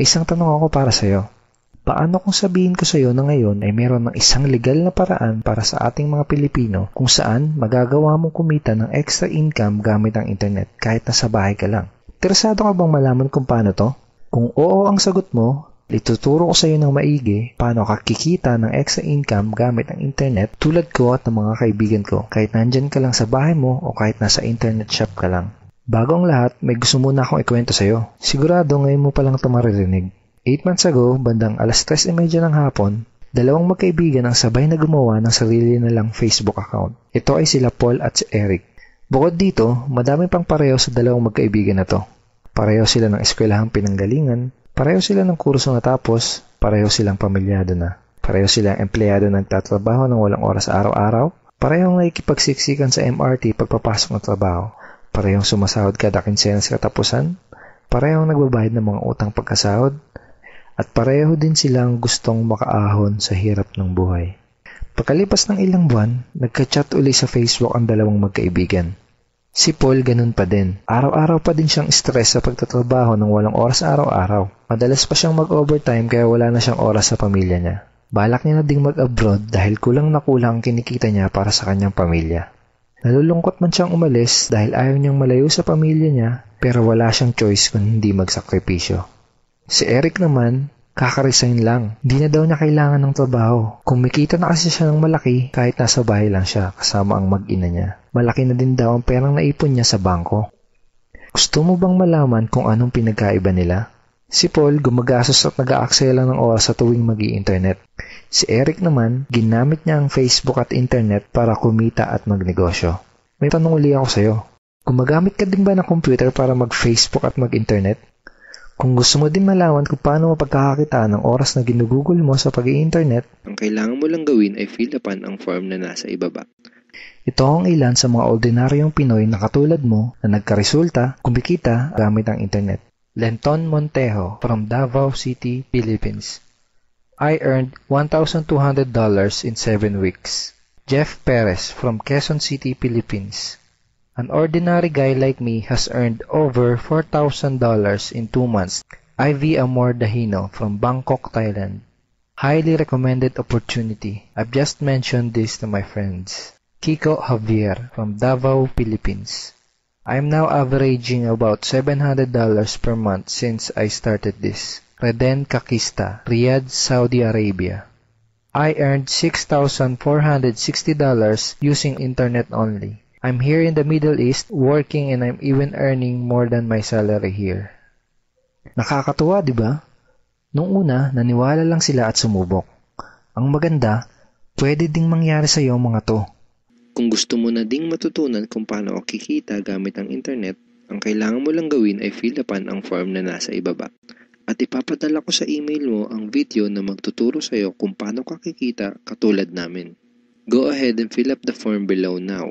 May isang tanong ako para sa'yo. Paano kung sabihin ko sa'yo na ngayon ay meron ng isang legal na paraan para sa ating mga Pilipino kung saan magagawa mong kumita ng extra income gamit ang internet kahit nasa bahay ka lang? Interesado ka bang malaman kung paano to? Kung oo ang sagot mo, ituturo ko sa iyo ng maigi paano ka kikita ng extra income gamit ang internet tulad ko at ng mga kaibigan ko kahit nandyan ka lang sa bahay mo o kahit nasa internet shop ka lang. Bago ang lahat, may gusto muna akong ikwento sa iyo. Sigurado ngayon mo palang ito maririnig. 8 months ago, bandang 3:30 ng hapon, dalawang magkaibigan ang sabay na gumawa ng sarili nilang Facebook account. Ito ay sila Paul at si Eric. Bukod dito, madami pang pareho sa dalawang magkaibigan na to. Pareho sila ng eskwelahang pinanggalingan, pareho sila ng kurso natapos, pareho silang pamilyado na. Pareho silang empleyado na nagtatrabaho ng walang oras araw-araw, parehong nakikipagsiksikan sa MRT pagpapasok ng trabaho, parehong sumasahod kada kinsenas katapusan, parehong nagbabayad ng mga utang pagkasahod, at pareho din silang gustong makaahon sa hirap ng buhay. Pagkalipas ng ilang buwan, nagka-chat uli sa Facebook ang dalawang magkaibigan. Si Paul ganun pa din. Araw-araw pa din siyang stress sa pagtatrabaho ng walang oras araw-araw. Madalas pa siyang mag-overtime kaya wala na siyang oras sa pamilya niya. Balak niya na ding mag-abroad dahil kulang na kulang ang kinikita niya para sa kanyang pamilya. Nalulungkot man siyang umalis dahil ayaw niyang malayo sa pamilya niya pero wala siyang choice kung hindi magsakripisyo. Si Eric naman, kaka-resign lang. Di na daw niya kailangan ng trabaho. Kumikita na kasi siya ng malaki kahit nasa bahay lang siya kasama ang mag-ina niya. Malaki na din daw ang perang naipon niya sa bangko. Gusto mo bang malaman kung anong pinagkaiba nila? Si Paul gumagastos at nag-aaksaya lang ng oras sa tuwing mag-i-internet. Si Eric naman, ginamit niya ang Facebook at internet para kumita at magnegosyo. May tanong uli ako sa'yo. Gumagamit ka din ba ng computer para mag-Facebook at mag-internet? Kung gusto mo din malaman kung paano mapagkakakitaan ng oras na ginugugol mo sa pag-i-internet, ang kailangan mo lang gawin ay fill upan ang form na nasa ibaba. Ito ang ilan sa mga ordinaryong Pinoy na katulad mo na nagkaresulta, kumikita gamit ang internet. Lenton Montejo from Davao City, Philippines. I earned $1,200 in 7 weeks. Jeff Perez from Quezon City, Philippines. An ordinary guy like me has earned over $4,000 in 2 months. Ivy Amor Dahino from Bangkok, Thailand. Highly recommended opportunity. I've just mentioned this to my friends. Kiko Javier from Davao, Philippines. I'm now averaging about $700 per month since I started this. Reden Kakista, Riyadh, Saudi Arabia. I earned $6,460 using internet only. I'm here in the Middle East working and I'm even earning more than my salary here. Nakakatuwa, di ba? Nung una, naniwala lang sila at sumubok. Ang maganda, pwede ding mangyari sa iyo mga to. Kung gusto mo na ding matutunan kung paano o kikita gamit ang internet, ang kailangan mo lang gawin ay fill upan ang form na nasa ibaba. At ipapadala ko sa email mo ang video na magtuturo sa iyo kung paano ka kikita katulad namin. Go ahead and fill up the form below now.